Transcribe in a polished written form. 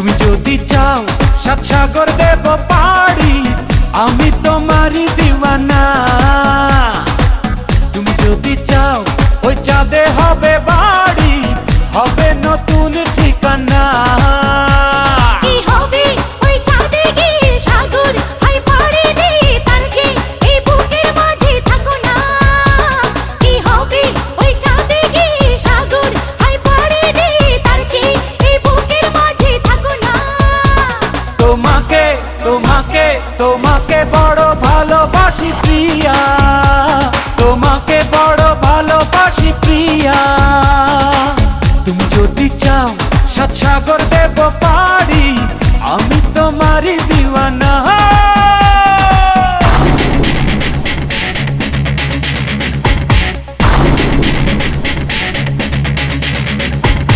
তুমি যদি চাও সাত সাগর দেব পাড়ি, আমি তোমারই দিওয়ানা। তুমি যদি চাও ওই চাঁদে হবে বাড়ি, হবে নতুন ঠিকানা। তোমাকে তোমাকে তোমাকে বড় ভালোবাসি প্রিয়া, তোমাকে বড় ভালোবাসি প্রিয়া। তুমি যদি চাও সাত সাগর দেব